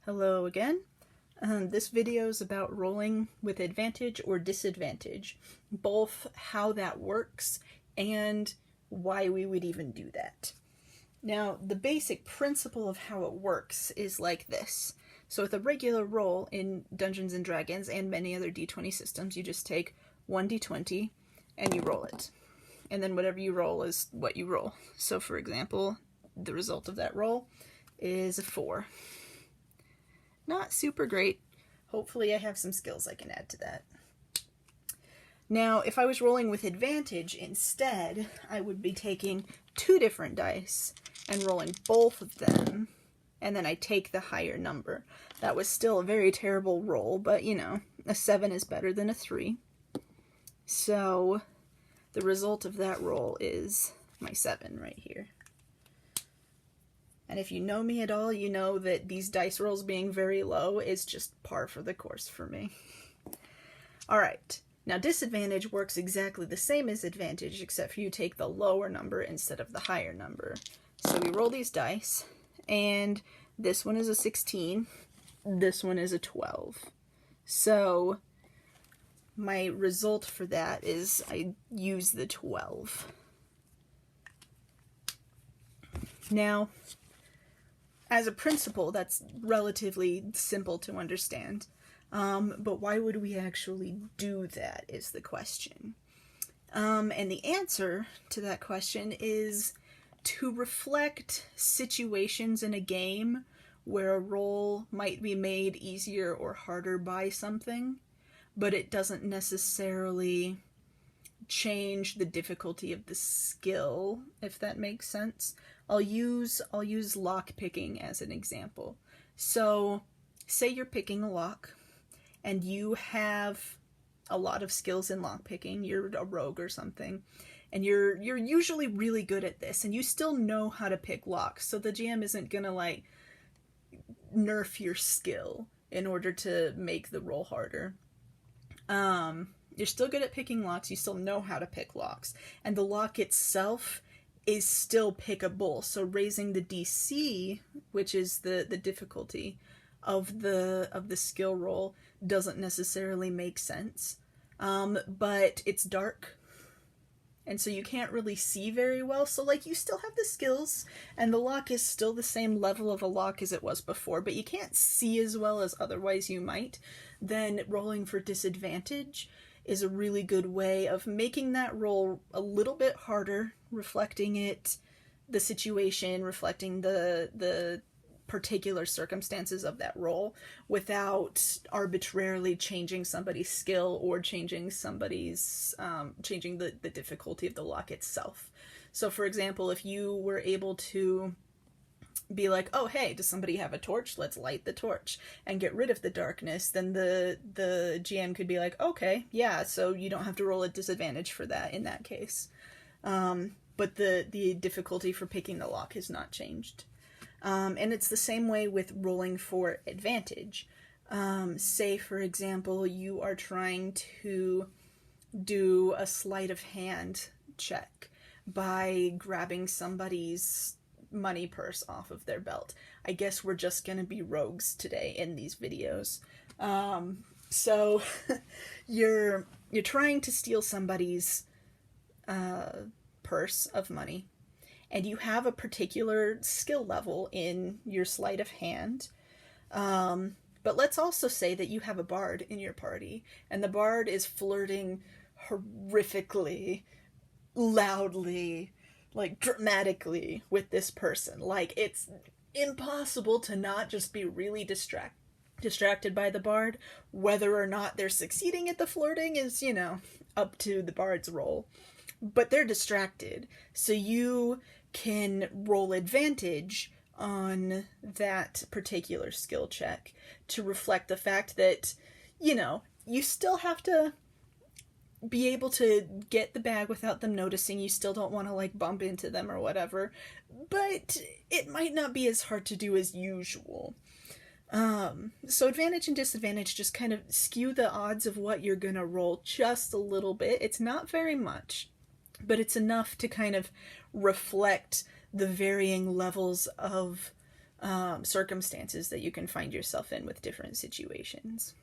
Hello again. This video is about rolling with advantage or disadvantage, both how that works and why we would even do that. Now, the basic principle of how it works is like this. So with a regular roll in Dungeons & Dragons and many other d20 systems, you just take 1d20 and you roll it. And then whatever you roll is what you roll. So for example, the result of that roll is a 4. Not super great. Hopefully I have some skills I can add to that. Now, if I was rolling with advantage instead, I would be taking 2 different dice and rolling both of them, and then I take the higher number. That was still a very terrible roll, but you know, a 7 is better than a 3. So the result of that roll is my 7 right here. And if you know me at all, you know that these dice rolls being very low is just par for the course for me. Alright, now disadvantage works exactly the same as advantage, except for you take the lower number instead of the higher number. So we roll these dice, and this one is a 16, this one is a 12. So my result for that is I use the 12. Now, as a principle, that's relatively simple to understand. But why would we actually do that is the question. And the answer to that question is to reflect situations in a game where a roll might be made easier or harder by something, but it doesn't necessarily change the difficulty of the skill, if that makes sense. I'll use lock picking as an example. So say you're picking a lock and you have a lot of skills in lock picking, you're a rogue or something, and you're usually really good at this, and you still know how to pick locks, so the GM isn't gonna like nerf your skill in order to make the roll harder. You're still good at picking locks, you still know how to pick locks, and the lock itself is still pickable, so raising the DC, which is the difficulty of the skill roll, doesn't necessarily make sense. But it's dark, and so you can't really see very well, so like you still have the skills, and the lock is still the same level of a lock as it was before, but you can't see as well as otherwise you might. Then rolling for disadvantage is a really good way of making that roll a little bit harder, reflecting the situation, reflecting the particular circumstances of that roll, without arbitrarily changing somebody's skill or changing the difficulty of the lock itself. So for example, if you were able to be like, oh hey, does somebody have a torch? Let's light the torch and get rid of the darkness, then the GM could be like, okay, yeah, so you don't have to roll a disadvantage for that in that case. But the difficulty for picking the lock has not changed. And it's the same way with rolling for advantage. Say, for example, you are trying to do a sleight of hand check by grabbing somebody's money purse off of their belt. I guess we're just gonna be rogues today in these videos. So you're trying to steal somebody's purse of money, and you have a particular skill level in your sleight of hand. But let's also say that you have a bard in your party, and the bard is flirting horrifically, loudly, like dramatically with this person. Like, it's impossible to not just be really distracted by the bard. Whether or not they're succeeding at the flirting is, you know, up to the bard's role. But they're distracted, so you can roll advantage on that particular skill check to reflect the fact that, you know, you still have to be able to get the bag without them noticing. You still don't want to like bump into them or whatever, but it might not be as hard to do as usual. So advantage and disadvantage just kind of skew the odds of what you're gonna roll just a little bit. It's not very much, but it's enough to kind of reflect the varying levels of circumstances that you can find yourself in with different situations.